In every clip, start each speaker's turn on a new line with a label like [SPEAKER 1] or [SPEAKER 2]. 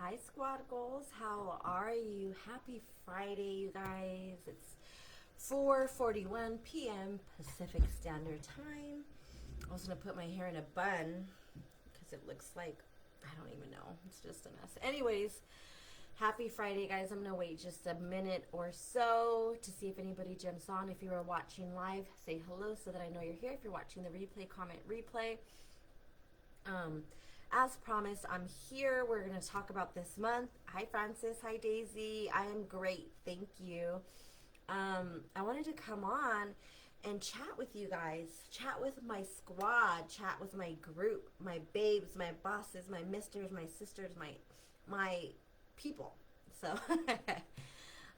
[SPEAKER 1] Hi, Squad Goals. How are you? Happy Friday, you guys. It's 4:41 p.m. Pacific Standard Time. I was going to put my hair in a bun because it looks like, I don't even know. It's just a mess. Anyways, happy Friday, guys. I'm going to wait just a minute or so to see if anybody jumps on. If you are watching live, say hello so that I know you're here. If you're watching the replay, comment replay. As promised, I'm here. We're going to talk about this month. Hi, Francis. Hi, Daisy. I am great. Thank you. I wanted to come on and chat with you guys, chat with my squad, chat with my group, my babes, my bosses, my misters, my sisters, my people. So,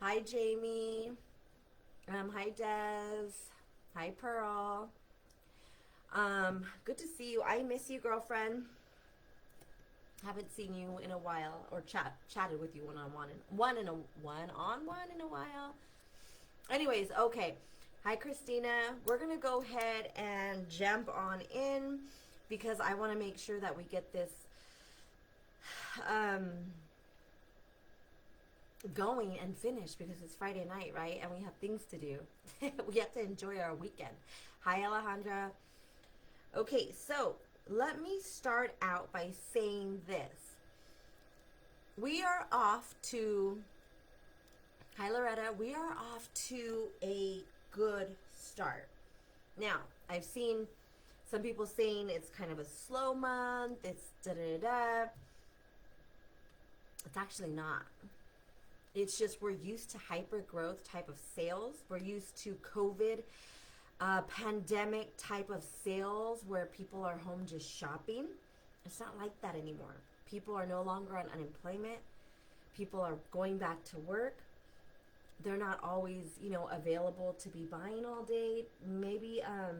[SPEAKER 1] hi, Jamie. Hi, Des. Hi, Pearl. Good to see you. I miss you, girlfriend. Haven't seen you in a while, or chatted with you one-on-one in a while. Anyways, okay. Hi, Christina. We're gonna go ahead and jump on in because I want to make sure that we get this going and finished because it's Friday night, right? And we have things to do. We have to enjoy our weekend. Hi, Alejandra. Okay, so let me start out by saying this. We are off to, hi Loretta, we are off to a good start. Now, I've seen some people saying it's kind of a slow month, it's da-da-da. It's actually not. It's just we're used to hyper growth type of sales. We're used to COVID pandemic type of sales where people are home just shopping. It's not like that anymore. People are no longer on unemployment. People are going back to work. They're not always, available to be buying all day. Maybe, oh,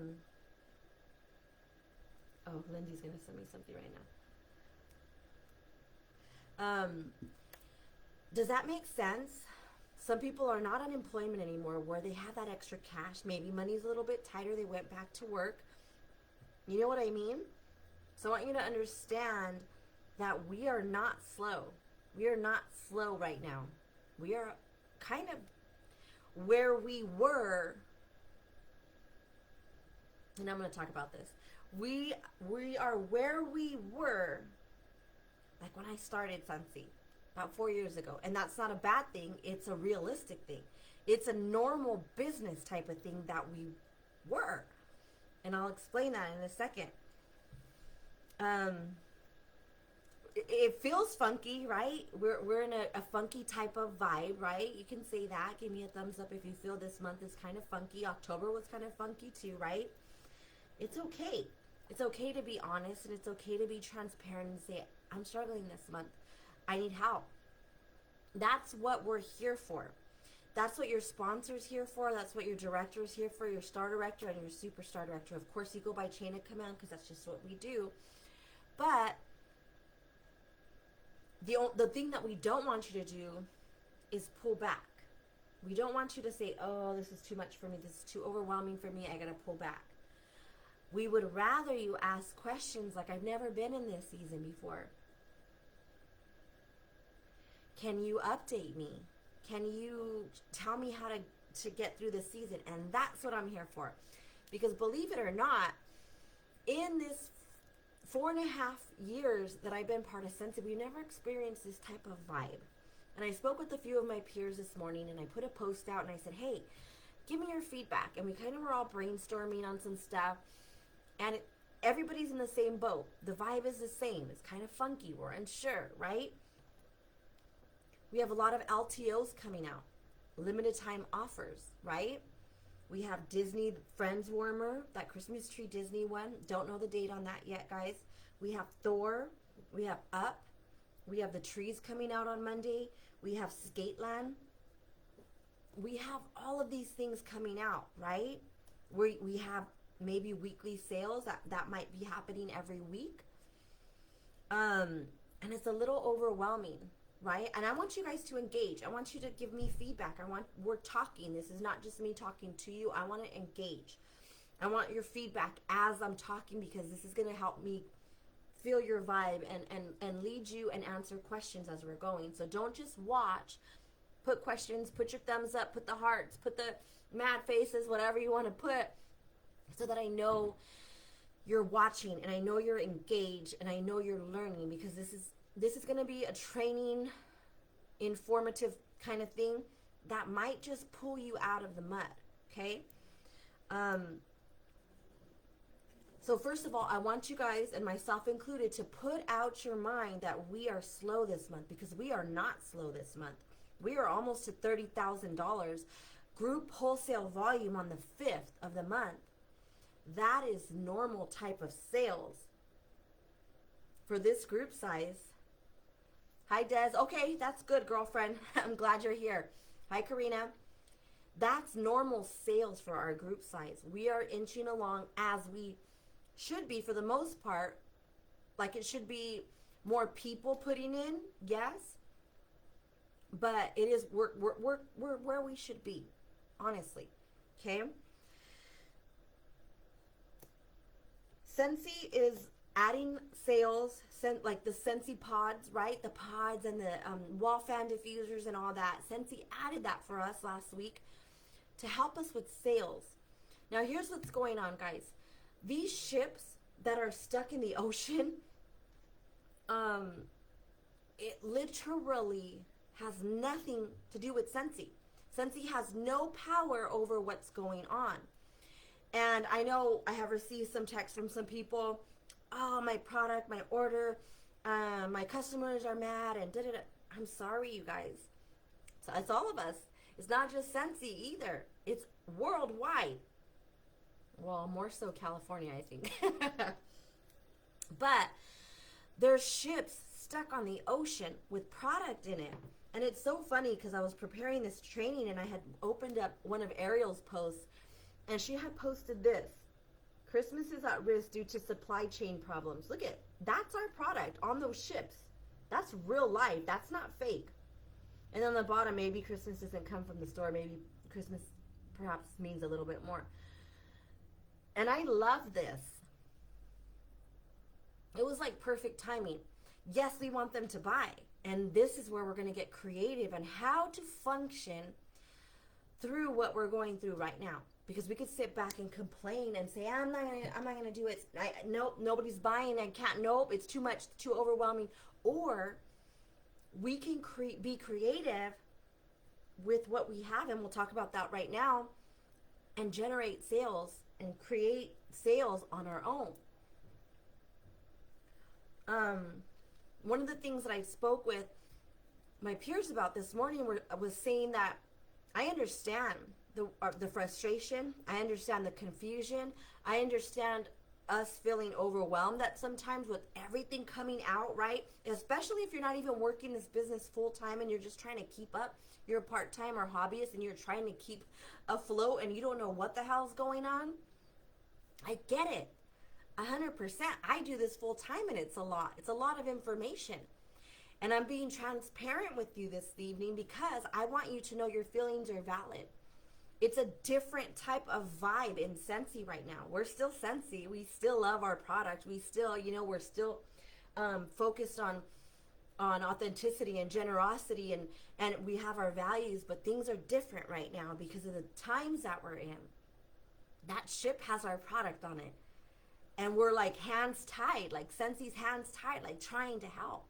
[SPEAKER 1] Lindy's going to send me something right now. Does that make sense? Some people are not unemployment anymore where they have that extra cash. Maybe money's a little bit tighter. They went back to work. You know what I mean? So I want you to understand that we are not slow. We are not slow right now. We are kind of where we were. And I'm going to talk about this. We are where we were like when I started Sunseed about 4 years ago. And that's not a bad thing. It's a realistic thing. It's a normal business type of thing that we were. And I'll explain that in a second. It feels funky, right? We're in a funky type of vibe, right? You can say that. Give me a thumbs up if you feel this month is kind of funky. October was kind of funky too, right? It's okay. It's okay to be honest, and it's okay to be transparent and say, I'm struggling this month. I need help. That's what we're here for. That's what your sponsor's here for. That's what your director's here for, your star director and your superstar director. Of course, you go by chain of command because that's just what we do. But the thing that we don't want you to do is pull back. We don't want you to say, oh, this is too much for me. This is too overwhelming for me. I got to pull back. We would rather you ask questions like, I've never been in this season before. Can you update me? Can you tell me how to get through this season? And that's what I'm here for. Because believe it or not, in this 4.5 years that I've been part of Sensitive, we've never experienced this type of vibe. And I spoke with a few of my peers this morning and I put a post out and I said, hey, give me your feedback. And we kind of were all brainstorming on some stuff. And everybody's in the same boat. The vibe is the same. It's kind of funky. We're unsure, right? We have a lot of LTOs coming out, limited time offers, right? We have Disney Friends Warmer, that Christmas tree Disney one. Don't know the date on that yet, guys. We have Thor. We have Up. We have the trees coming out on Monday. We have Skateland. We have all of these things coming out, right? We have maybe weekly sales that might be happening every week. And it's a little overwhelming. Right? And I want you guys to engage. I want you to give me feedback. We're talking. This is not just me talking to you. I want to engage. I want your feedback as I'm talking because this is going to help me feel your vibe and lead you and answer questions as we're going. So don't just watch. Put questions, put your thumbs up, put the hearts, put the mad faces, whatever you want to put, so that I know you're watching and I know you're engaged and I know you're learning, because this is going to be a training, informative kind of thing that might just pull you out of the mud, okay? So first of all, I want you guys, and myself included, to put out your mind that we are slow this month, because we are not slow this month. We are almost to $30,000 group wholesale volume on the 5th of the month. That is normal type of sales for this group size. Hi, Des. Okay, that's good, girlfriend. I'm glad you're here. Hi, Karina. That's normal sales for our group size. We are inching along as we should be for the most part. Like, it should be more people putting in, yes. But it is, we're where we should be, honestly. Okay? Scentsy is adding sales, like the Scentsy pods, right? The pods and the wall fan diffusers and all that. Scentsy added that for us last week to help us with sales. Now, here's what's going on, guys. These ships that are stuck in the ocean, it literally has nothing to do with Scentsy. Scentsy has no power over what's going on. And I know I have received some texts from some people, oh, my product, my order, my customers are mad and da-da-da. I'm sorry, you guys. So it's all of us. It's not just Scentsy either. It's worldwide. Well, more so California, I think. But there's ships stuck on the ocean with product in it. And it's so funny because I was preparing this training and I had opened up one of Ariel's posts, and she had posted this. Christmas is at risk due to supply chain problems. Look at, that's our product on those ships. That's real life. That's not fake. And on the bottom, maybe Christmas doesn't come from the store. Maybe Christmas perhaps means a little bit more. And I love this. It was like perfect timing. Yes, we want them to buy. And this is where we're going to get creative on how to function through what we're going through right now. Because we could sit back and complain and say, I'm not gonna do it. Nope, nobody's buying. I can't. Nope, it's too much, too overwhelming. Or we can be creative with what we have, and we'll talk about that right now, and generate sales and create sales on our own. One of the things that I spoke with my peers about this morning was saying that I understand the frustration. I understand the confusion. I understand us feeling overwhelmed at sometimes with everything coming out, right? Especially if you're not even working this business full time and you're just trying to keep up. You're a part-time or hobbyist and you're trying to keep afloat and you don't know what the hell's going on. I get it. 100%. I do this full time and it's a lot. It's a lot of information. And I'm being transparent with you this evening because I want you to know your feelings are valid. It's a different type of vibe in Scentsy right now. We're still Scentsy. We still love our product. We still, we're still focused on authenticity and generosity, and we have our values, but things are different right now because of the times that we're in. That ship has our product on it. And we're like hands tied, like Scentsy's hands tied, like trying to help.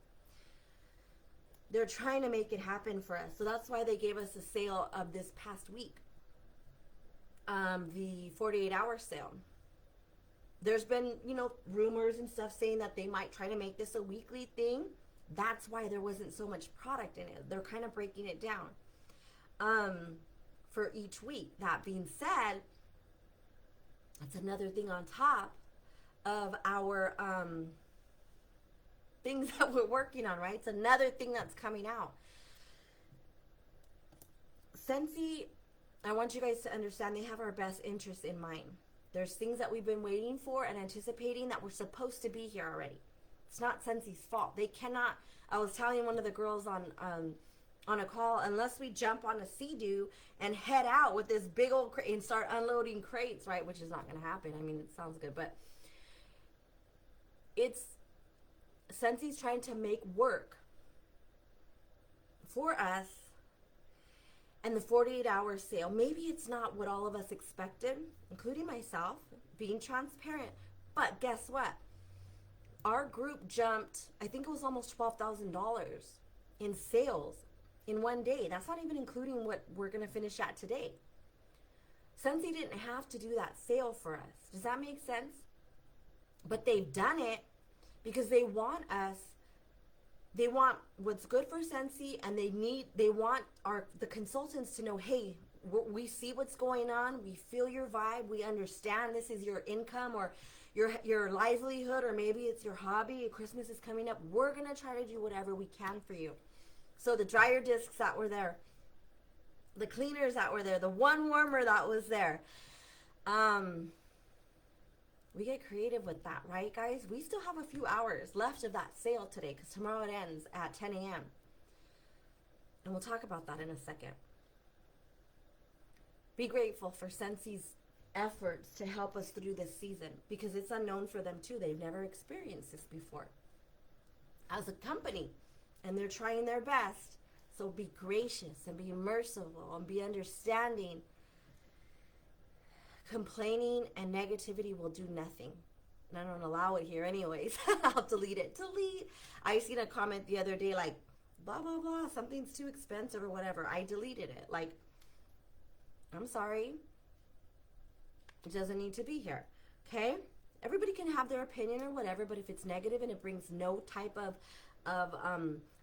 [SPEAKER 1] They're trying to make it happen for us. So that's why they gave us a sale of this past week. The 48-hour sale. There's been, rumors and stuff saying that they might try to make this a weekly thing. That's why there wasn't so much product in it. They're kind of breaking it down for each week. That being said, that's another thing on top of our things that we're working on, right? It's another thing that's coming out. Scentsy, I want you guys to understand they have our best interests in mind. There's things that we've been waiting for and anticipating that were supposed to be here already. It's not Scentsy's fault. They cannot, I was telling one of the girls on a call, unless we jump on a Sea-Doo and head out with this big old crate and start unloading crates, right? Which is not going to happen. I mean, it sounds good, but it's Scentssy's trying to make work for us, and the 48-hour sale, maybe it's not what all of us expected, including myself, being transparent. But guess what? Our group jumped, I think it was almost $12,000 in sales in one day. That's not even including what we're going to finish at today. Scentsy didn't have to do that sale for us. Does that make sense? But they've done it because they want us, they want what's good for Scentsy, and they want the consultants to know, hey, we see what's going on, we feel your vibe, we understand this is your income or your livelihood, or maybe it's your hobby, Christmas is coming up, we're going to try to do whatever we can for you. So the dryer discs that were there, the cleaners that were there, the one warmer that was there, we get creative with that, right, guys? We still have a few hours left of that sale today because tomorrow it ends at 10 a.m. And we'll talk about that in a second. Be grateful for Scentsy's efforts to help us through this season because it's unknown for them too. They've never experienced this before as a company, and they're trying their best. So be gracious and be merciful and be understanding. Complaining and negativity will do nothing. And I don't allow it here anyways. I'll delete it. Delete. I seen a comment the other day like, blah, blah, blah, something's too expensive or whatever. I deleted it. Like, I'm sorry. It doesn't need to be here. Okay? Everybody can have their opinion or whatever, but if it's negative and it brings no type of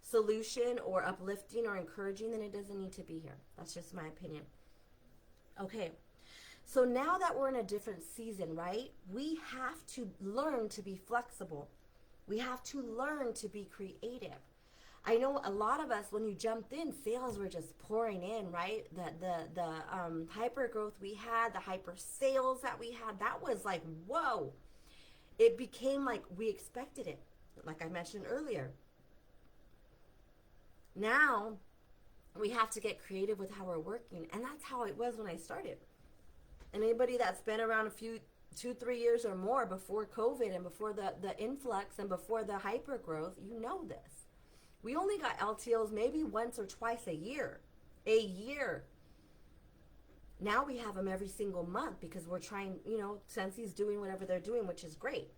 [SPEAKER 1] solution or uplifting or encouraging, then it doesn't need to be here. That's just my opinion. Okay. So now that we're in a different season, right? We have to learn to be flexible. We have to learn to be creative. I know a lot of us, when you jumped in, sales were just pouring in, right? The hyper growth we had, the hyper sales that we had, that was like, whoa. It became like we expected it, like I mentioned earlier. Now, we have to get creative with how we're working, and that's how it was when I started. Anybody that's been around 2-3 years or more before COVID and before the influx and before the hyper growth, you know this. We only got LTOs maybe once or twice a year. Now we have them every single month because we're trying, Scentsy's doing whatever they're doing, which is great.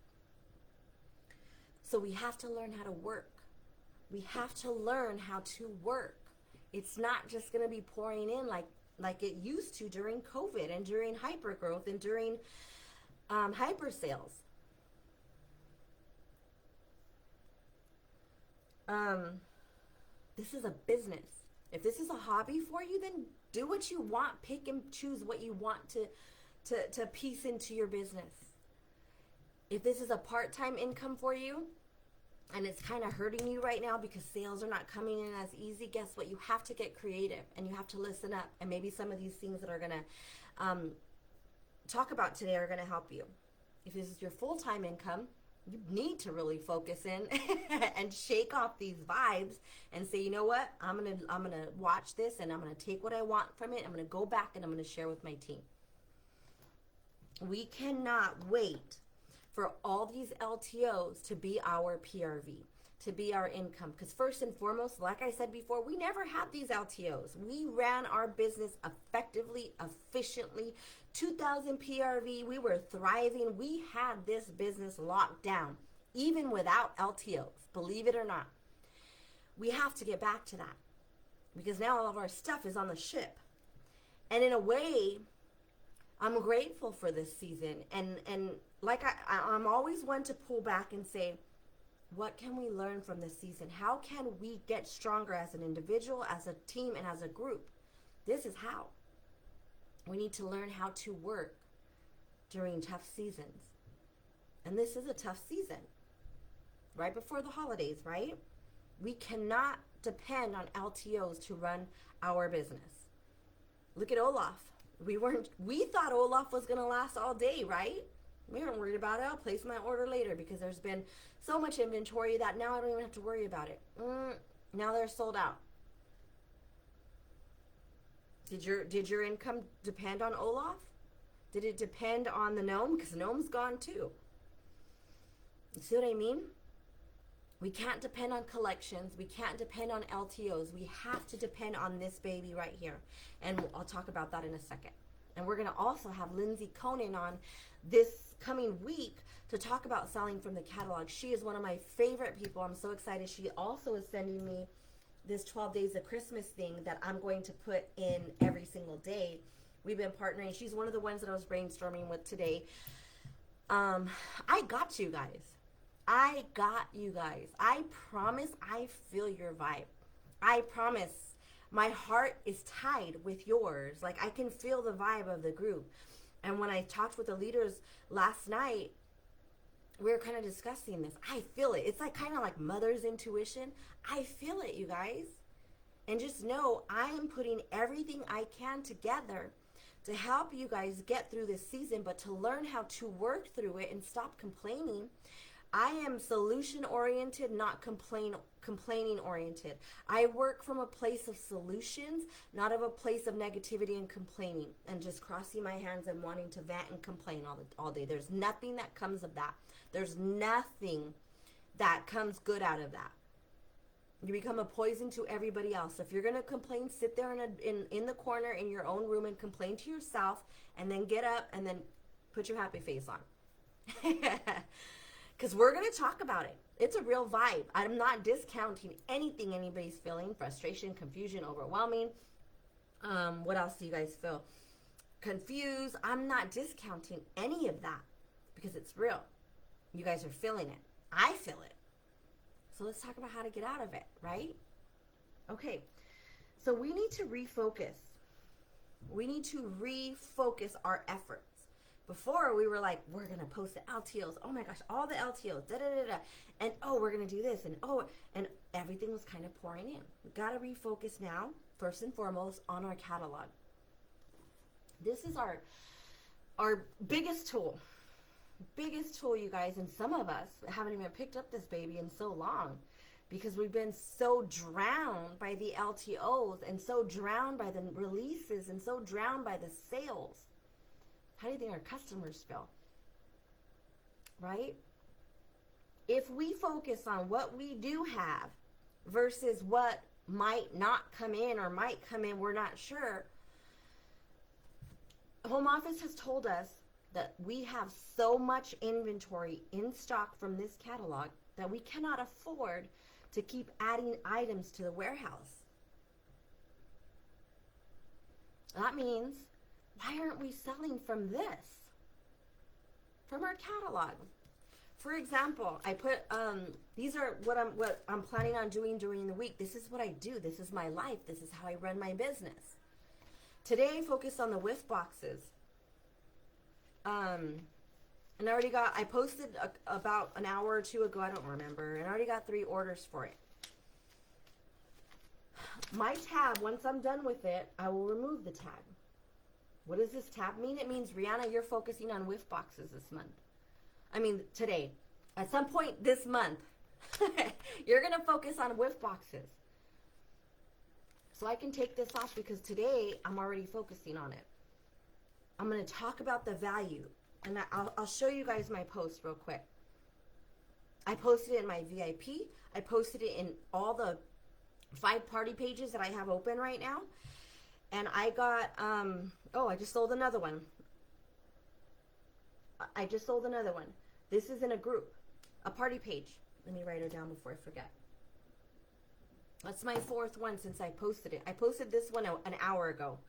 [SPEAKER 1] So we have to learn how to work. We have to learn how to work. It's not just going to be pouring in like it used to during COVID and during hypergrowth and during hyper sales. This is a business. If this is a hobby for you, then do what you want. Pick and choose what you want to piece into your business. If this is a part-time income for you, and it's kind of hurting you right now because sales are not coming in as easy, guess what? You have to get creative and you have to listen up. And maybe some of these things that are going to talk about today are going to help you. If this is your full-time income, you need to really focus in and shake off these vibes and say, you know what? I'm going to watch this and I'm going to take what I want from it. I'm going to go back and I'm going to share with my team. We cannot wait for all these LTOs to be our PRV, to be our income. Because first and foremost, like I said before, we never had these LTOs. We ran our business effectively, efficiently. 2,000 PRV, we were thriving. We had this business locked down, even without LTOs, believe it or not. We have to get back to that because now all of our stuff is on the ship. And in a way, I'm grateful for this season. And like I'm always one to pull back and say, what can we learn from this season? How can we get stronger as an individual, as a team, and as a group? This is how. We need to learn how to work during tough seasons. And this is a tough season, right before the holidays, right? We cannot depend on LTOs to run our business. Look at Olaf. We thought Olaf was going to last all day, right? We weren't worried about it. I'll place my order later because there's been so much inventory that now I don't even have to worry about it. Now they're sold out. Did your income depend on Olaf? Did it depend on the gnome? Because the gnome's gone too. You see what I mean? We can't depend on collections. We can't depend on LTOs. We have to depend on this baby right here. And I'll talk about that in a second. And we're going to also have Lindsay Conan on this coming week to talk about selling from the catalog. She is one of my favorite people. I'm so excited. She also is sending me this 12 days of Christmas thing that I'm going to put in every single day. We've been partnering. She's one of the ones that I was brainstorming with today. I got you guys. I got you guys. I promise I feel your vibe. I promise my heart is tied with yours. Like, I can feel the vibe of the group. And when I talked with the leaders last night, we were kind of discussing this. I feel it. It's like kind of like mother's intuition. I feel it, you guys. And just know I am putting everything I can together to help you guys get through this season, but to learn how to work through it and stop complaining. I am solution oriented, not complaining oriented. I work from a place of solutions, not of a place of negativity and complaining and just crossing my hands and wanting to vent and complain all day. There's nothing that comes of that. There's nothing that comes good out of that. You become a poison to everybody else. If you're going to complain, sit there in the corner in your own room and complain to yourself, and then get up and then put your happy face on. Because we're going to talk about it. It's a real vibe. I'm not discounting anything anybody's feeling. Frustration, confusion, overwhelming. What else do you guys feel? Confused. I'm not discounting any of that because it's real. You guys are feeling it. I feel it. So let's talk about how to get out of it, right? Okay. So we need to refocus. We need to refocus our efforts. Before, we were like, we're going to post the LTOs. Oh my gosh, all the LTOs. Da-da-da-da. And oh, we're going to do this. And everything was kind of pouring in. We got to refocus now, first and foremost, on our catalog. This is our biggest tool. Biggest tool, you guys. And some of us haven't even picked up this baby in so long because we've been so drowned by the LTOs and so drowned by the releases and so drowned by the sales. How do you think our customers feel? Right? If we focus on what we do have versus what might not come in or might come in, we're not sure. Home office has told us that we have so much inventory in stock from this catalog that we cannot afford to keep adding items to the warehouse. That means, why aren't we selling from this? From our catalog. For example, I put, these are what I'm planning on doing during the week. This is what I do. This is my life. This is how I run my business. Today, I focused on the whiff boxes. And I posted about an hour or two ago, I don't remember, and I already got 3 orders for it. My tab, once I'm done with it, I will remove the tag. What does this tab mean? It means, Rihanna, you're focusing on whiff boxes this month. I mean, today. At some point this month, you're going to focus on whiff boxes. So I can take this off because today I'm already focusing on it. I'm going to talk about the value. And I'll show you guys my post real quick. I posted it in my VIP. I posted it in all the 5 party pages that I have open right now. And I got, I just sold another one. I just sold another one. This is in a group, a party page. Let me write it down before I forget. That's my 4th one since I posted it. I posted this one an hour ago.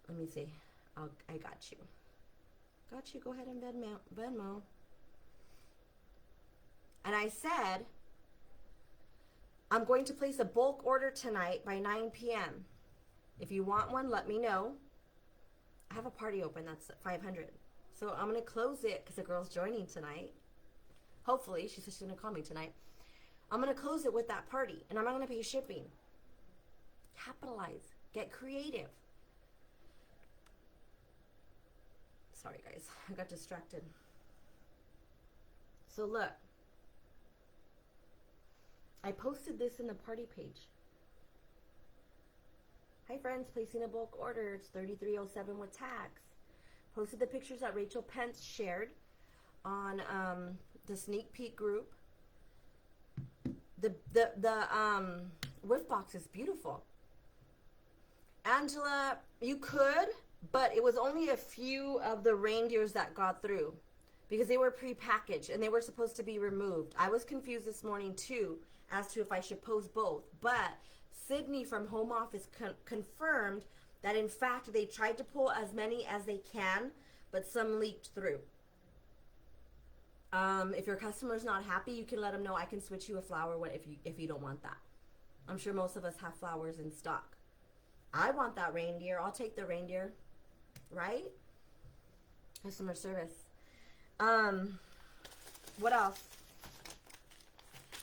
[SPEAKER 1] Let me see. I got you. Got you. Go ahead and Venmo. And I said, I'm going to place a bulk order tonight by 9 p.m. If you want one, let me know. I have a party open. That's at 500. So I'm going to close it because the girl's joining tonight. Hopefully. She said she's going to call me tonight. I'm going to close it with that party. And I'm not going to pay shipping. Capitalize. Get creative. Sorry, guys. I got distracted. So look. I posted this in the party page. Hi, friends. Placing a bulk order. It's $33.07 with tax. Posted the pictures that Rachel Pence shared on the sneak peek group. The whiff box is beautiful. Angela, you could, but it was only a few of the reindeers that got through because they were prepackaged and they were supposed to be removed. I was confused this morning too as to if I should post both, but Sydney from home office confirmed that in fact they tried to pull as many as they can, but some leaked through. If your customer's not happy, you can let them know I can switch you a flower if you don't want that. I'm sure most of us have flowers in stock. I want that reindeer. I'll take the reindeer, right? Customer service. What else?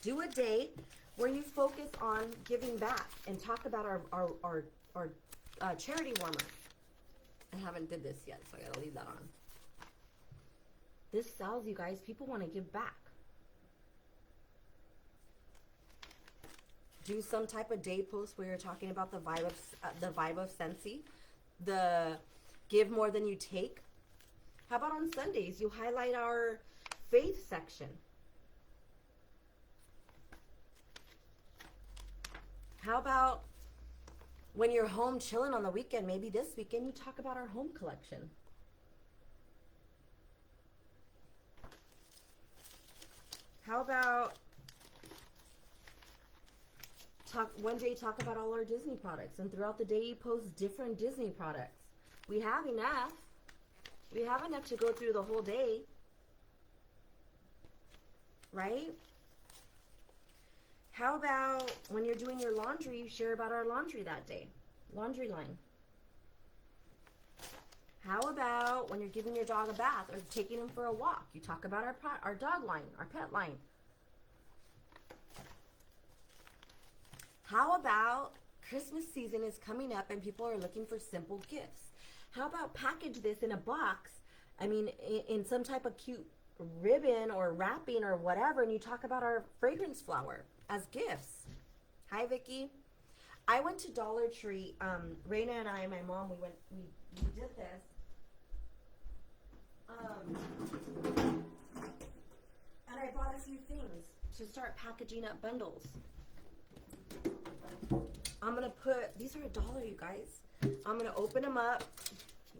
[SPEAKER 1] Do a day where you focus on giving back and talk about our charity warmer. I haven't did this yet, so I gotta leave that on. This sells, you guys. People want to give back. Do some type of day post where you're talking about the vibe of Scentsy, the give more than you take. How about on Sundays you highlight our faith section? How about when you're home chilling on the weekend, maybe this weekend you talk about our home collection? How about one day talk about all our Disney products, and throughout the day you post different Disney products. We have enough. We have enough to go through the whole day, right? How about when you're doing your laundry, you share about our laundry that day, laundry line. How about when you're giving your dog a bath or taking him for a walk, you talk about our dog line, our pet line. How about Christmas season is coming up and people are looking for simple gifts? How about package this in a box, in some type of cute ribbon or wrapping or whatever, and you talk about our fragrance flower as gifts. Hi, Vicki. I went to Dollar Tree. Raina and I, my mom, we did this. And I bought a few things to start packaging up bundles. I'm going to these are $1, you guys. I'm going to open them up.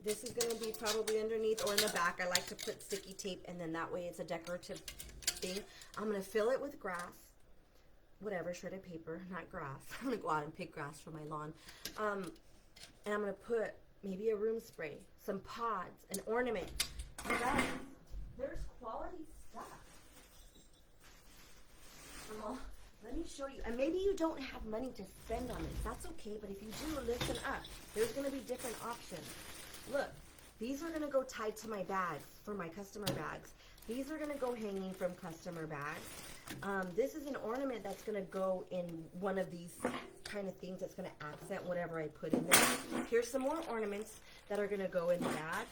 [SPEAKER 1] This is going to be probably underneath or in the back. I like to put sticky tape, and then that way it's a decorative thing. I'm going to fill it with grass. Whatever, shredded paper, not grass. I'm going to go out and pick grass for my lawn. And I'm going to put maybe a room spray, some pods, an ornament. You guys, there's quality stuff. Let me show you. And maybe you don't have money to spend on this. That's okay, but if you do, listen up. There's going to be different options. Look, these are going to go tied to my bags for my customer bags. These are going to go hanging from customer bags. This is an ornament that's going to go in one of these kind of things that's going to accent whatever I put in there. Here's some more ornaments that are going to go in the bag.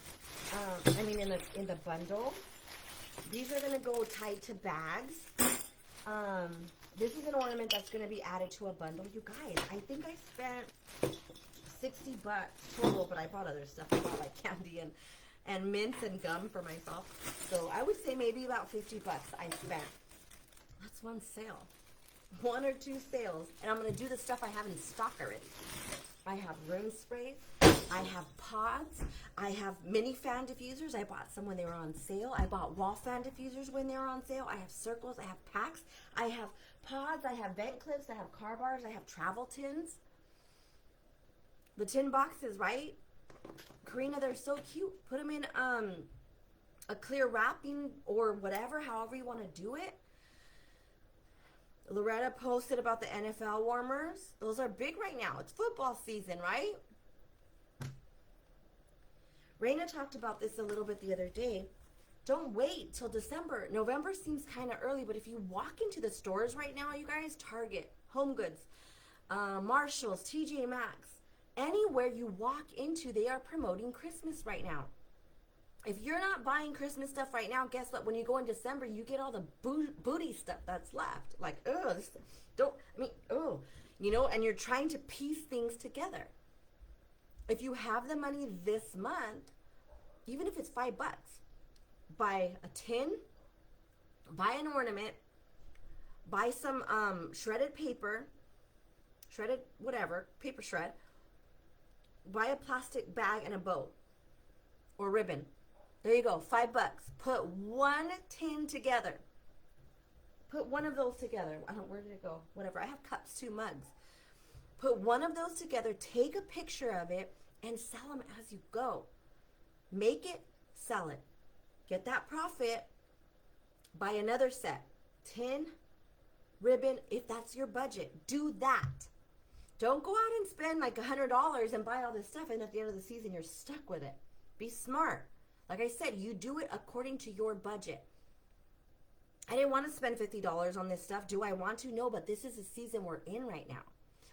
[SPEAKER 1] In the bundle. These are going to go tied to bags. This is an ornament that's going to be added to a bundle. You guys, I think I spent $60 total, but I bought other stuff. I bought like candy and mints and gum for myself. So I would say maybe about $50 I spent. That's one sale. 1 or 2 sales. And I'm going to do the stuff I have in stock already. I have room sprays. I have pods. I have mini fan diffusers. I bought some when they were on sale. I bought wall fan diffusers when they were on sale. I have circles. I have packs. I have pods. I have vent clips. I have car bars. I have travel tins. The tin boxes, right? Karina, they're so cute. Put them in a clear wrapping or whatever, however you want to do it. Loretta posted about the NFL warmers. Those are big right now. It's football season, right? Raina talked about this a little bit the other day. Don't wait till December. November seems kind of early, but if you walk into the stores right now, you guys, Target, Home Goods, Marshalls, TJ Maxx, anywhere you walk into, they are promoting Christmas right now. If you're not buying Christmas stuff right now, guess what? When you go in December, you get all the booty stuff that's left. Like, and you're trying to piece things together. If you have the money this month, even if it's $5, buy a tin, buy an ornament, Buy some shredded paper, shredded whatever, paper shred. Buy a plastic bag and a bow or ribbon. There you go, $5. Put one tin together. Put one of those together. I don't, where did it go? Whatever. I have cups, 2 mugs. Put one of those together, take a picture of it, and sell them as you go. Make it, sell it. Get that profit. Buy another set. Tin, ribbon, if that's your budget. Do that. Don't go out and spend like $100 and buy all this stuff, and at the end of the season, you're stuck with it. Be smart. Like I said, you do it according to your budget. I didn't want to spend $50 on this stuff. Do I want to? No, but this is the season we're in right now.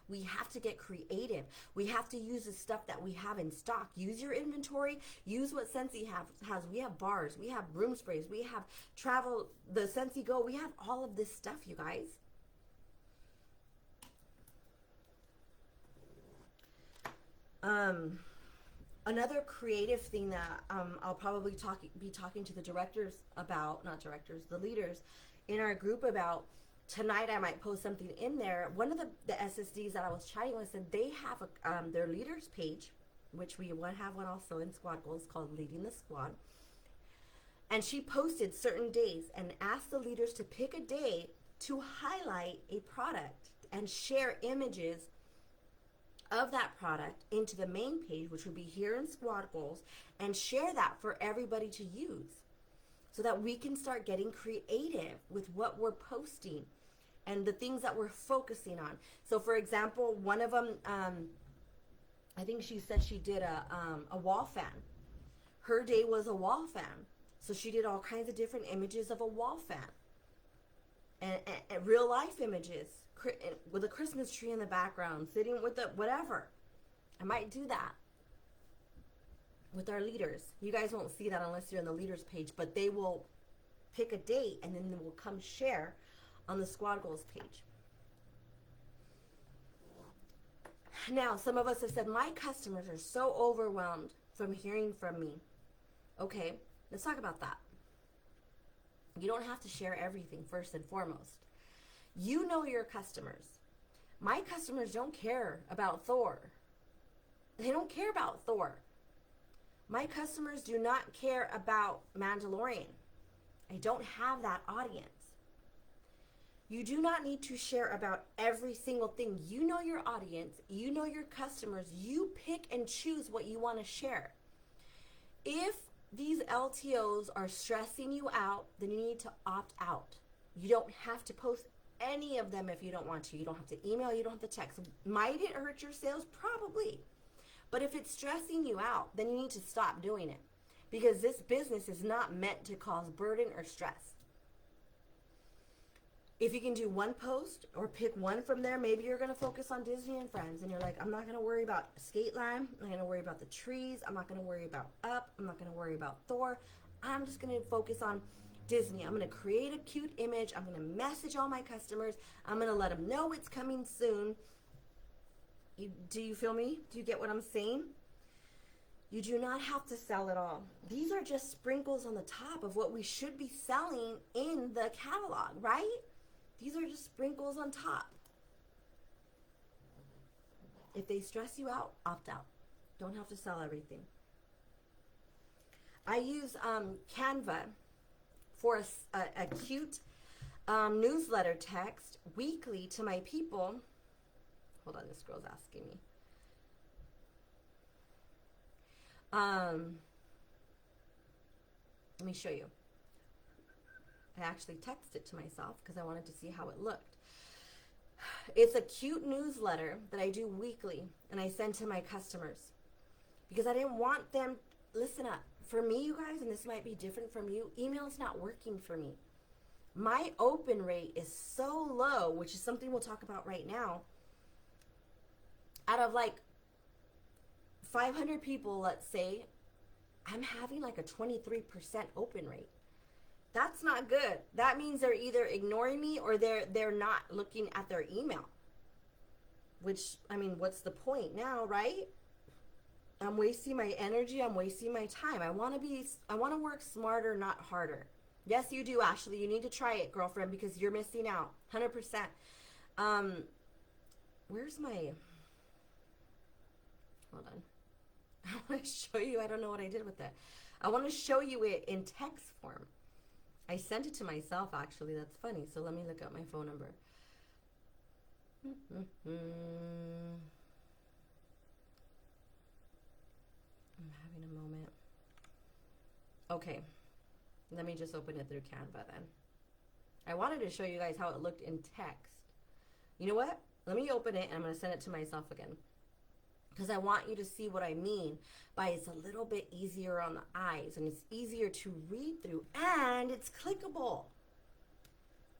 [SPEAKER 1] We have to get creative. We have to use the stuff that we have in stock. Use your inventory. Use what Scentsy has. We have bars. We have room sprays. We have travel, the Scentsy Go. We have all of this stuff, you guys. Another creative thing that I'll probably be talking to the directors about, not directors, the leaders in our group about. Tonight I might post something in there. One of the SSDs that I was chatting with said they have their leaders page, which we have one also in Squad Goals called Leading the Squad. And she posted certain days and asked the leaders to pick a day to highlight a product and share images of that product into the main page, which would be here in Squad Goals, and share that for everybody to use so that we can start getting creative with what we're posting and the things that we're focusing on. So for example, one of them, I think she said she did a wall fan. Her day was a wall fan. So she did all kinds of different images of a wall fan and real life images with a Christmas tree in the background, sitting with the whatever. I might do that with our leaders. You guys won't see that unless you're in the leaders page, but they will pick a date and then they will come share on the Squad Goals page. Now, some of us have said, my customers are so overwhelmed from hearing from me. Okay, let's talk about that. You don't have to share everything first and foremost. You know your customers. My customers don't care about Thor. They don't care about Thor. My customers do not care about Mandalorian. I don't have that audience. You do not need to share about every single thing. You know your audience. You know your customers. You pick and choose what you want to share. If these LTOs are stressing you out, then you need to opt out. You don't have to post any of them if you don't want to. You don't have to email. You don't have to text. Might it hurt your sales? Probably. But if it's stressing you out, then you need to stop doing it, because this business is not meant to cause burden or stress. If you can do one post or pick one from there, maybe you're going to focus on Disney and Friends, and you're like, I'm not going to worry about Skate Line. I'm not going to worry about the trees. I'm not going to worry about Up. I'm not going to worry about Thor. I'm just going to focus on Disney. I'm going to create a cute image. I'm going to message all my customers. I'm going to let them know it's coming soon. Do you feel me? Do you get what I'm saying? You do not have to sell it all. These are just sprinkles on the top of what we should be selling in the catalog, right? These are just sprinkles on top. If they stress you out, opt out. Don't have to sell everything. I use Canva for a cute newsletter text weekly to my people. Hold on, this girl's asking me. Let me show you. I actually texted it to myself because I wanted to see how it looked. It's a cute newsletter that I do weekly and I send to my customers because I didn't want them, listen up, for me, you guys, and this might be different from you, email's not working for me. My open rate is so low, which is something we'll talk about right now. Out of like 500 people, let's say, I'm having like a 23% open rate. That's not good. That means they're either ignoring me or they're not looking at their email. Which, I mean, what's the point now, right? I'm wasting my energy. I'm wasting my time. I want to work smarter, not harder. Yes, you do, Ashley. You need to try it, girlfriend, because you're missing out. 100%. Um, where's my... Hold on. I want to show you. I don't know what I did with it. I want to show you it in text form. I sent it to myself, actually. That's funny. So let me look up my phone number. I'm having a moment. Okay. Let me just open it through Canva then. I wanted to show you guys how it looked in text. You know what? Let me open it and I'm going to send it to myself again. Because I want you to see what I mean by it's a little bit easier on the eyes and it's easier to read through and it's clickable.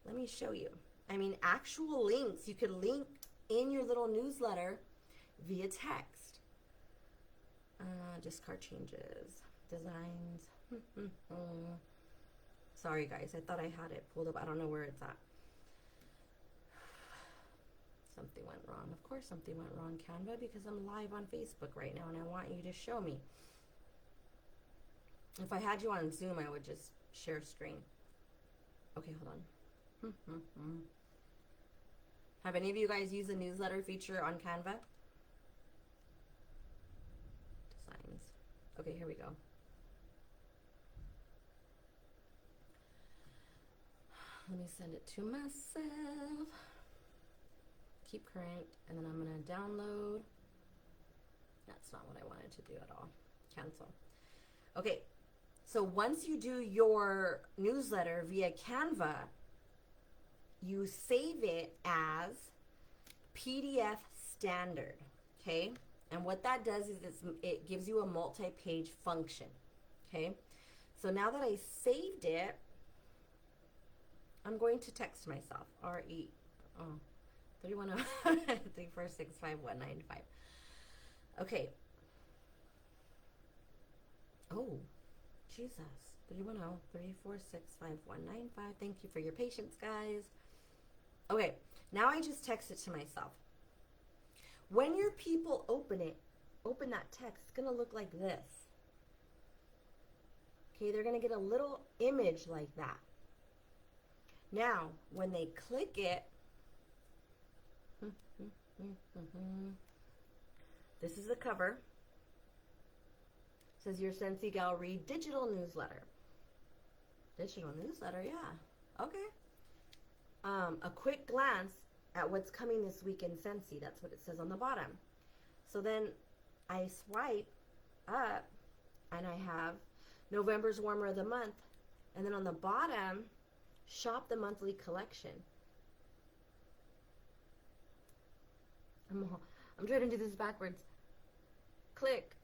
[SPEAKER 1] Let me show you. I mean, actual links. You could link in your little newsletter via text. Discard changes. Designs. Sorry, guys. I thought I had it pulled up. I don't know where it's at. Something went wrong. Of course something went wrong, Canva, because I'm live on Facebook right now and I want you to show me. If I had you on Zoom, I would just share screen. Okay, hold on. Have any of you guys used the newsletter feature on Canva? Designs. Okay, here we go. Let me send it to myself. Keep current, and then I'm going to download. That's not what I wanted to do at all. Cancel. Okay, so once you do your newsletter via Canva, you save it as PDF standard, okay? And what that does is it gives you a multi-page function, okay? So now that I saved it, I'm going to text myself, R-E, 310 346 5195. Okay. Oh, Jesus. 310 346 5195. Thank you for your patience, guys. Okay, now I just text it to myself. When your people open that text, it's going to look like this. Okay, they're going to get a little image like that. Now, when they click it, this is the cover. It says your Scentsy Gallery digital newsletter. Digital newsletter, yeah. Okay. A quick glance at what's coming this week in Scentsy. That's what it says on the bottom. So then I swipe up and I have November's Warmer of the Month. And then on the bottom, shop the monthly collection. I'm trying to do this backwards. Click.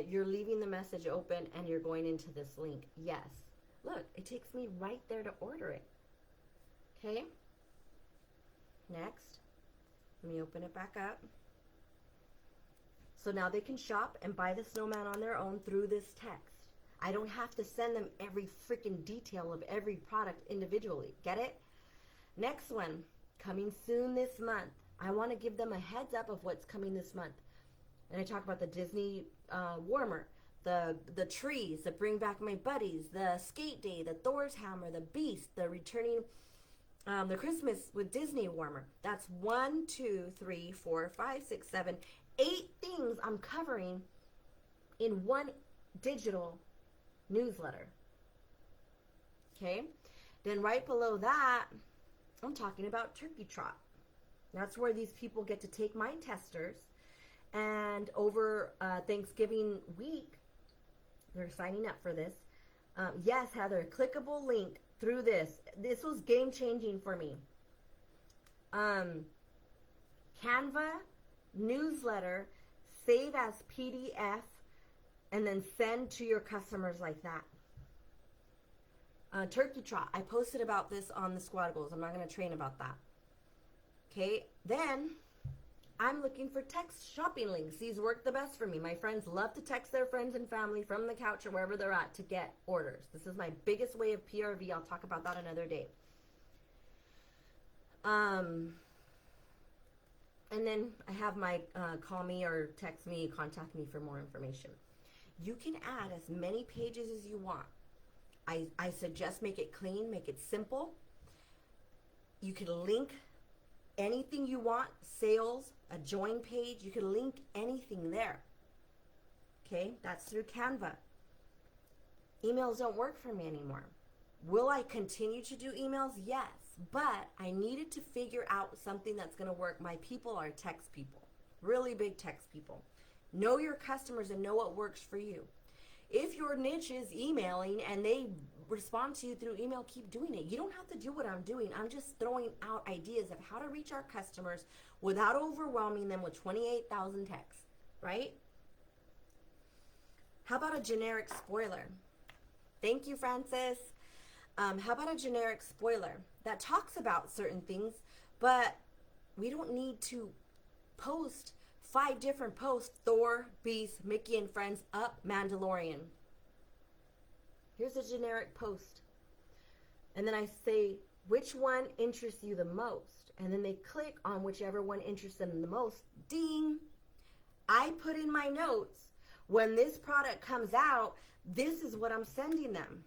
[SPEAKER 1] You're leaving the message open and you're going into this link. Yes. Look, it takes me right there to order it. Okay. Next. Let me open it back up. So now they can shop and buy the snowman on their own through this text. I don't have to send them every freaking detail of every product individually. Get it? Next one. Coming soon this month. I want to give them a heads up of what's coming this month. And I talk about the Disney warmer, the trees that bring back my buddies, the skate day, the Thor's hammer, the beast, the returning, the Christmas with Disney warmer. That's 1, 2, 3, 4, 5, 6, 7, 8 things I'm covering in one digital newsletter. Okay? Then right below that, I'm talking about Turkey Trot. That's where these people get to take my testers, and over Thanksgiving week, they're signing up for this. Yes, Heather, clickable link through this. This was game changing for me. Canva, newsletter, save as PDF, and then send to your customers like that. Turkey Trot, I posted about this on the Squad Goals. I'm not going to train about that. Okay, then I'm looking for text shopping links. These work the best for me. My friends love to text their friends and family from the couch or wherever they're at to get orders. This is my biggest way of PRV. I'll talk about that another day. And then I have my call me or text me, contact me for more information. You can add as many pages as you want. I suggest make it clean, make it simple. You can link anything you want, sales, a join page, you can link anything there. Okay, that's through Canva. Emails don't work for me anymore. Will I continue to do emails? Yes, but I needed to figure out something that's going to work. My people are text people, really big text people. Know your customers and know what works for you. If your niche is emailing and they respond to you through email, keep doing it. You don't have to do what I'm doing. I'm just throwing out ideas of how to reach our customers without overwhelming them with 28,000 texts, right? How about a generic spoiler? Thank you, Francis. How about a generic spoiler that talks about certain things, but we don't need to post 5 different posts: Thor, Beast, Mickey and Friends, Up, Mandalorian. Here's a generic post. And then I say, which one interests you the most? And then they click on whichever one interests them the most. Ding! I put in my notes, when this product comes out, this is what I'm sending them.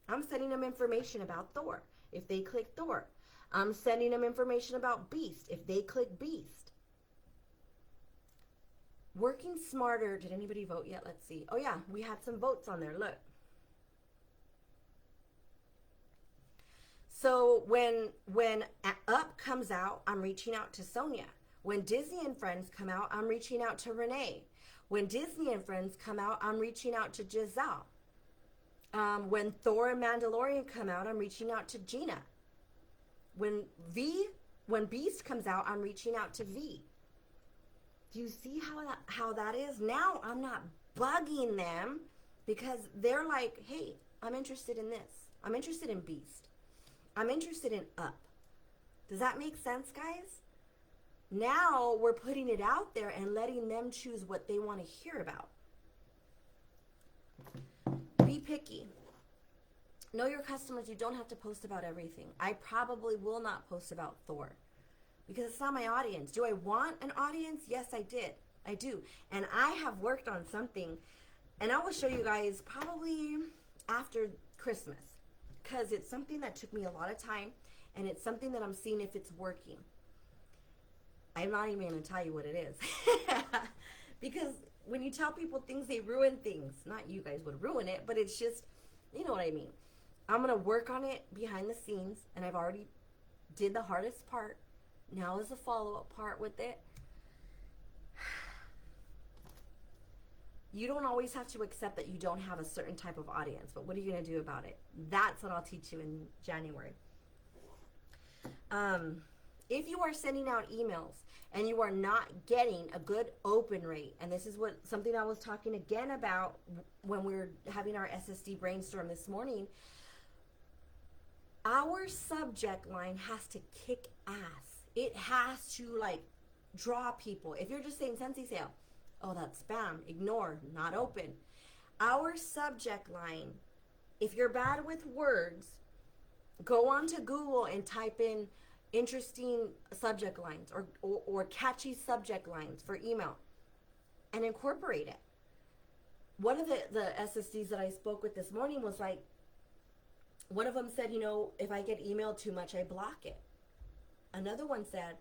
[SPEAKER 1] I'm sending them information about Thor, if they click Thor. I'm sending them information about Beast, if they click Beast. Working smarter. Did anybody vote yet? Let's see. Oh yeah, we had some votes on there. Look. So when Up comes out, I'm reaching out to Sonia. When Disney and Friends come out, I'm reaching out to Renee. When Disney and Friends come out, I'm reaching out to Giselle. When Thor and Mandalorian come out, I'm reaching out to Gina. When Beast comes out, I'm reaching out to V. Do you see how that is? Now I'm not bugging them because they're like, hey, I'm interested in this. I'm interested in Beast. I'm interested in Up. Does that make sense, guys? Now we're putting it out there and letting them choose what they want to hear about. Be picky. Know your customers. You don't have to post about everything. I probably will not post about Thor because it's not my audience. Do I want an audience? Yes, I do. And I have worked on something, and I will show you guys probably after Christmas because it's something that took me a lot of time, and it's something that I'm seeing if it's working. I'm not even going to tell you what it is because when you tell people things, they ruin things. Not you guys would ruin it, but it's just, you know what I mean. I'm going to work on it behind the scenes, and I've already did the hardest part. Now is the follow-up part with it. You don't always have to accept that you don't have a certain type of audience, but what are you going to do about it? That's what I'll teach you in January. If you are sending out emails and you are not getting a good open rate, and this is something I was talking again about when we were having our SSD brainstorm this morning, our subject line has to kick ass. It has to draw people. If you're just saying Scentsy sale, oh, that's spam, ignore, not open. Our subject line, if you're bad with words, go onto Google and type in interesting subject lines or catchy subject lines for email and incorporate it. One of the SSDs that I spoke with this morning was like, one of them said, if I get emailed too much, I block it. Another one said,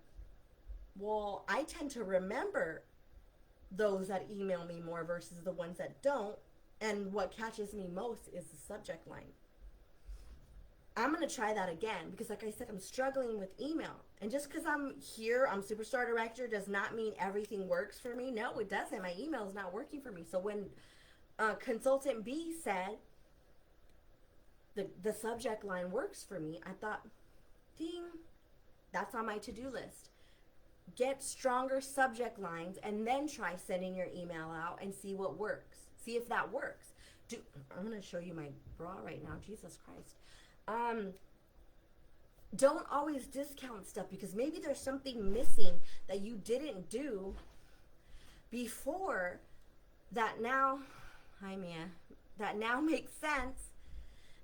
[SPEAKER 1] well, I tend to remember those that email me more versus the ones that don't, and what catches me most is the subject line. I'm going to try that again because, like I said, I'm struggling with email. And just because I'm here, I'm Superstar Director, does not mean everything works for me. No, it doesn't. My email is not working for me. So when Consultant B said the subject line works for me, I thought, ding, that's on my to-do list. Get stronger subject lines and then try sending your email out and see what works. See if that works. I'm going to show you my bra right now. Jesus Christ. Don't always discount stuff because maybe there's something missing that you didn't do before that now, hi Mia, that now makes sense.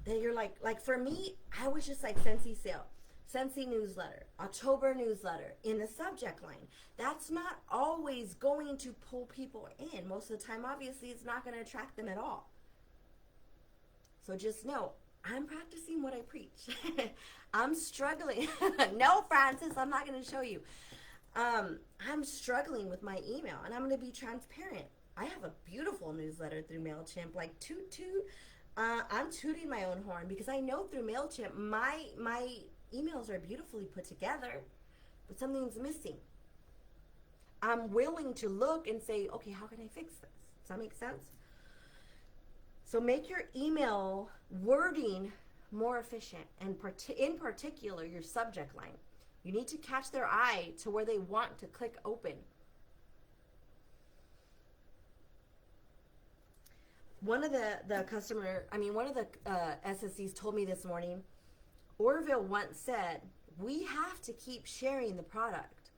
[SPEAKER 1] That you're like for me, I was just like Scentsy sale, Scentsy newsletter, October newsletter in the subject line. That's not always going to pull people in. Most of the time, obviously, it's not going to attract them at all. So just know, I'm practicing what I preach. I'm struggling. No, Francis, I'm not going to show you. I'm struggling with my email, and I'm going to be transparent. I have a beautiful newsletter through MailChimp, like toot toot. I'm tooting my own horn because I know through MailChimp my emails are beautifully put together, but something's missing. I'm willing to look and say, okay, how can I fix this? Does that make sense? So make your email wording more efficient, and in particular, your subject line. You need to catch their eye to where they want to click open. One of the SSCs told me this morning, Orville once said, we have to keep sharing the product.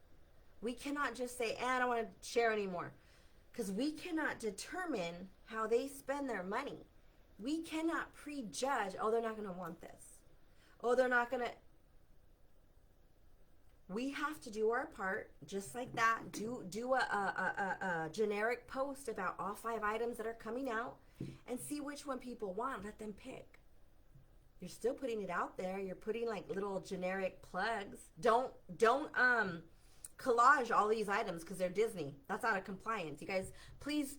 [SPEAKER 1] We cannot just say, I don't want to share anymore. Because we cannot determine how they spend their money. We cannot prejudge, they're not going to want this. They're not going to. We have to do our part, just like that. Do a generic post about all 5 items that are coming out and see which one people want. Let them pick. You're still putting it out there. You're putting like little generic plugs. Don't collage all these items because they're Disney. That's out of compliance. You guys, please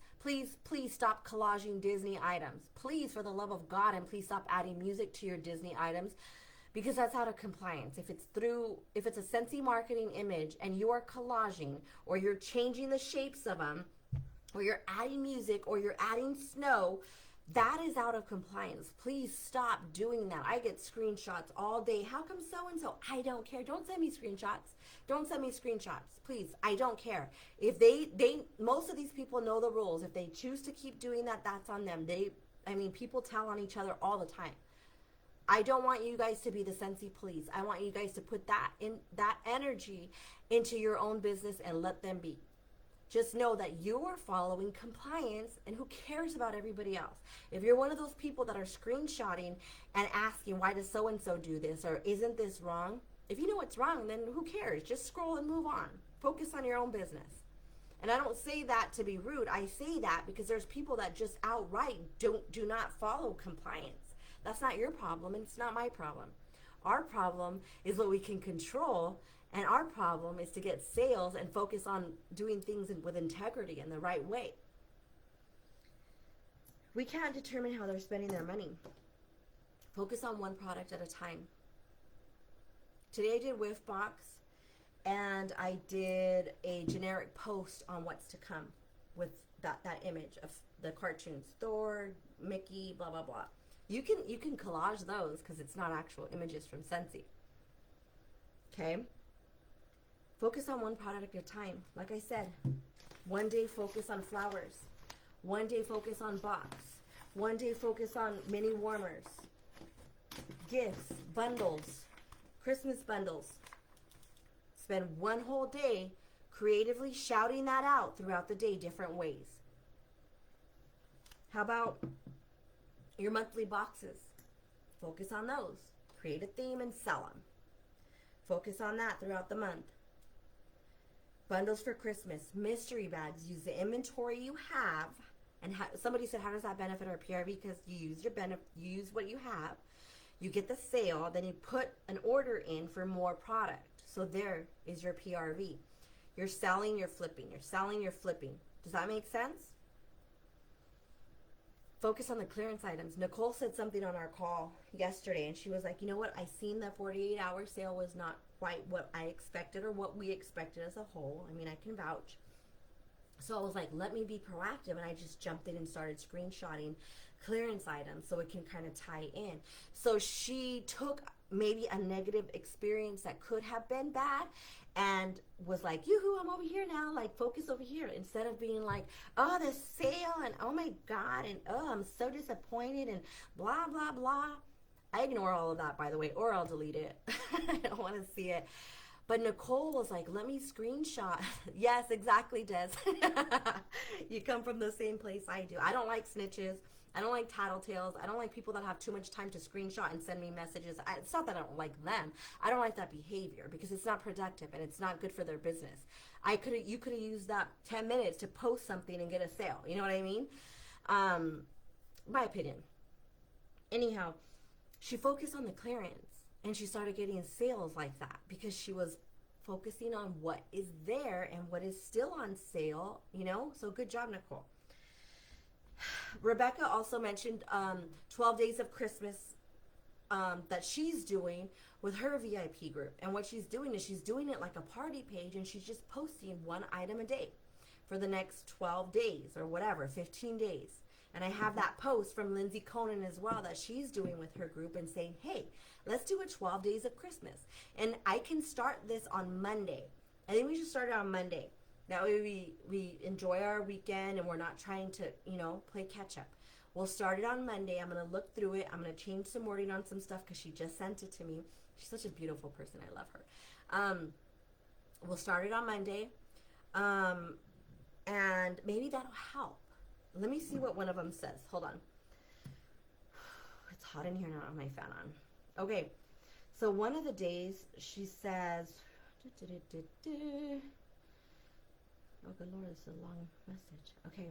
[SPEAKER 1] stop collaging Disney items. Please, for the love of God, and please stop adding music to your Disney items because that's out of compliance. If it's a Scentsy marketing image and you are collaging or you're changing the shapes of them or you're adding music or you're adding snow, that is out of compliance. Please stop doing that. I get screenshots all day. How come so-and-so? I don't care. Don't send me screenshots. Don't send me screenshots. Please, I don't care. If most of these people know the rules. If they choose to keep doing that, that's on them. People tell on each other all the time. I don't want you guys to be the Scentsy police. I want you guys to put that energy into your own business and let them be. Just know that you are following compliance, and who cares about everybody else? If you're one of those people that are screenshotting and asking, why does so-and-so do this, or isn't this wrong? If you know it's wrong, then who cares? Just scroll and move on. Focus on your own business. And I don't say that to be rude. I say that because there's people that just outright do not follow compliance. That's not your problem, and it's not my problem. Our problem is what we can control. And our problem is to get sales and focus on doing things with integrity and the right way. We can't determine how they're spending their money. Focus on one product at a time. Today I did Whiff Box, and I did a generic post on what's to come with that image of the cartoons, Thor, Mickey, blah, blah, blah. You can collage those because it's not actual images from Scentsy. Okay? Focus on one product at a time. Like I said, one day focus on flowers. One day focus on box. One day focus on mini warmers, gifts, bundles, Christmas bundles. Spend one whole day creatively shouting that out throughout the day, different ways. How about your monthly boxes? Focus on those. Create a theme and sell them. Focus on that throughout the month. Bundles for Christmas, mystery bags. Use the inventory you have. And somebody said, how does that benefit our PRV? Because you use what you have. You get the sale, then you put an order in for more product. So there is your PRV. You're selling, you're flipping. You're selling, you're flipping. Does that make sense? Focus on the clearance items. Nicole said something on our call yesterday, and she was like, you know what? I seen the 48-hour sale was not quite what I expected or what we expected as a whole. I mean, I can vouch. So I was like, let me be proactive, and I just jumped in and started screenshotting clearance items so it can kind of tie in. So she took maybe a negative experience that could have been bad and was like, yoo-hoo, I'm over here now, like focus over here, instead of being like, oh, the sale, and oh my God, and oh, I'm so disappointed, and blah, blah, blah. I ignore all of that, by the way, or I'll delete it. I don't want to see it. But Nicole was like, let me screenshot. Yes, exactly, Des. You come from the same place I do. I don't like snitches. I don't like tattletales. I don't like people that have too much time to screenshot and send me messages. It's not that I don't like them. I don't like that behavior because it's not productive and it's not good for their business. You could have used that 10 minutes to post something and get a sale. You know what I mean? My opinion. Anyhow, she focused on the clearance and she started getting sales like that because she was focusing on what is there and what is still on sale, So good job, Nicole. Rebecca also mentioned 12 Days of Christmas that she's doing with her VIP group. And what she's doing is she's doing it like a party page, and she's just posting one item a day for the next 12 days or whatever, 15 days. And I have that post from Lindsay Conan as well that she's doing with her group and saying, hey, let's do a 12 Days of Christmas. And I can start this on Monday. I think we should start it on Monday. That way we enjoy our weekend and we're not trying to, play catch up. We'll start it on Monday. I'm going to look through it. I'm going to change some wording on some stuff because she just sent it to me. She's such a beautiful person. I love her. We'll start it on Monday. And maybe that'll help. Let me see what one of them says. Hold on. It's hot in here now. I have my fan on. Okay. So one of the days she says, oh good Lord, this is a long message. Okay.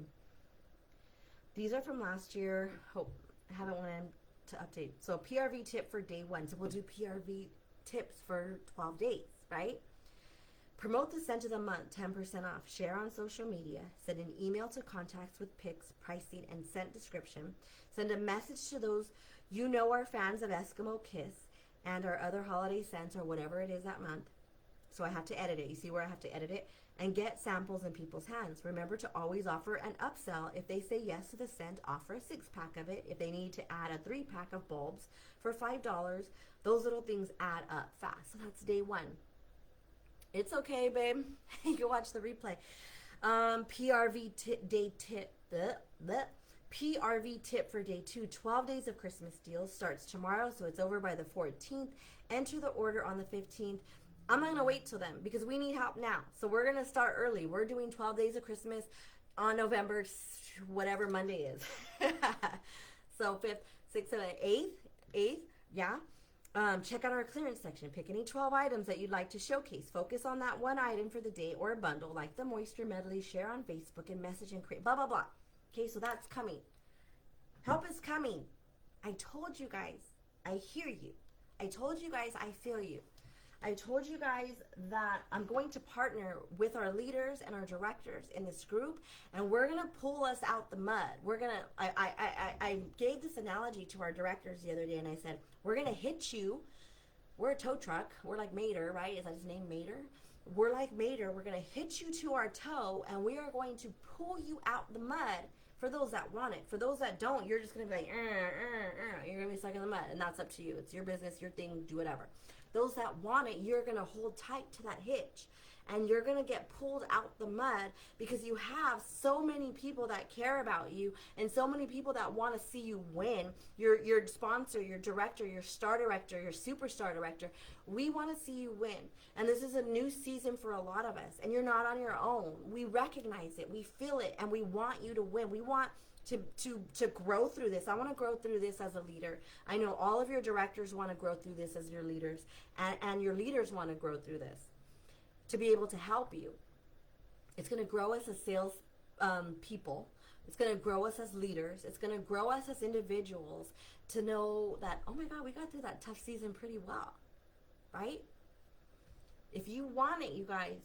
[SPEAKER 1] These are from last year. Hope I haven't wanted to update. So PRV tip for day 1. So we'll do PRV tips for 12 days, right? Promote the scent of the month, 10% off. Share on social media. Send an email to contacts with pics, pricing, and scent description. Send a message to those are fans of Eskimo Kiss and our other holiday scents or whatever it is that month. So I have to edit it. You see where I have to edit it? And get samples in people's hands. Remember to always offer an upsell. If they say yes to the scent, offer a 6-pack of it. If they need to add a 3-pack of bulbs for $5, those little things add up fast. So that's day 1. It's okay, babe. You can watch the replay. PRV tip for day 2. 12 Days of Christmas deals starts tomorrow, so it's over by the 14th. Enter the order on the 15th. I'm not going to wait till then because we need help now. So we're going to start early. We're doing 12 Days of Christmas on November, whatever Monday is. So 5th, 6th, 7th, 8th, yeah. Check out our clearance section. Pick any 12 items that you'd like to showcase. Focus on that one item for the day or a bundle, like the moisture medley. Share on Facebook and message and create, blah, blah, blah. Okay, so that's coming. Help is coming. I told you guys, I hear you. I told you guys, I feel you. I told you guys that I'm going to partner with our leaders and our directors in this group, and we're going to pull us out the mud. We're going to, I gave this analogy to our directors the other day, and I said, we're going to hit you. We're a tow truck. We're like Mater, right? Is that his name, Mater? We're like Mater. We're going to hit you to our toe, and we are going to pull you out the mud for those that want it. For those that don't, you're just going to be like, you're going to be stuck in the mud, and that's up to you. It's your business, your thing, do whatever. Those that want it, you're going to hold tight to that hitch. And you're going to get pulled out the mud because you have so many people that care about you and so many people that want to see you win. Your sponsor, your director, your star director, your superstar director. We want to see you win. And this is a new season for a lot of us. And you're not on your own. We recognize it. We feel it. And we want you to win. We want to grow through this. I want to grow through this as a leader. I know all of your directors want to grow through this as your leaders, and your leaders want to grow through this to be able to help you. It's going to grow us as sales people. It's going to grow us as leaders. It's going to grow us as individuals to know that, oh my God, we got through that tough season pretty well, right? If you want it, you guys,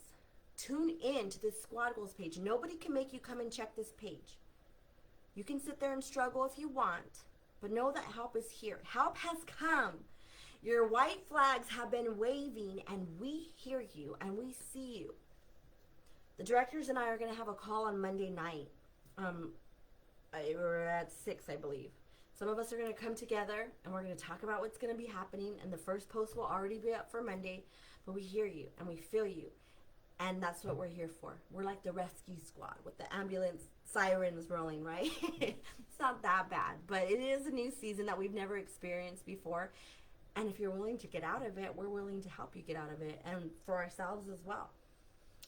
[SPEAKER 1] tune in to this Squad Goals page. Nobody can make you come and check this page. You can sit there and struggle if you want, but know that help is here. Help has come. Your white flags have been waving, and we hear you, and we see you. The directors and I are going to have a call on Monday night. We're at 6, I believe. Some of us are going to come together, and we're going to talk about what's going to be happening, and the first post will already be up for Monday, but we hear you, and we feel you. And that's what we're here for. We're like the rescue squad with the ambulance sirens rolling, right? It's not that bad, but it is a new season that we've never experienced before. And if you're willing to get out of it, we're willing to help you get out of it, and for ourselves as well.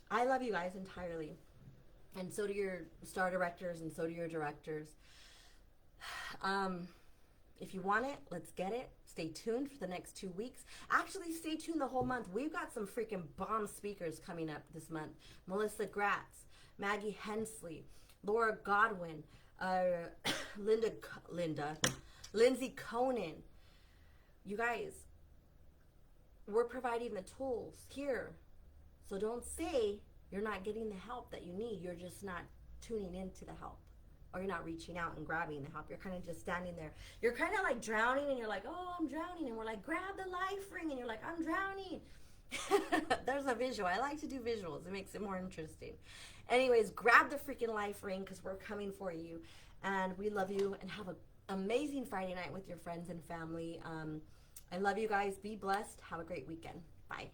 [SPEAKER 1] I love you guys entirely. And so do your star directors, and so do your directors. If you want it, let's get it. Stay tuned for the next 2 weeks. Actually, stay tuned the whole month. We've got some freaking bomb speakers coming up this month. Melissa Gratz, Maggie Hensley, Laura Godwin, Linda, Lindsay Conan. You guys, we're providing the tools here. So don't say you're not getting the help that you need. You're just not tuning into the help. Or you're not reaching out and grabbing the help. You're kind of just standing there. You're kind of like drowning and you're like, oh, I'm drowning. And we're like, grab the life ring. And you're like, I'm drowning. There's a visual. I like to do visuals. It makes it more interesting. Anyways, grab the freaking life ring because we're coming for you. And we love you. And have an amazing Friday night with your friends and family. I love you guys. Be blessed. Have a great weekend. Bye.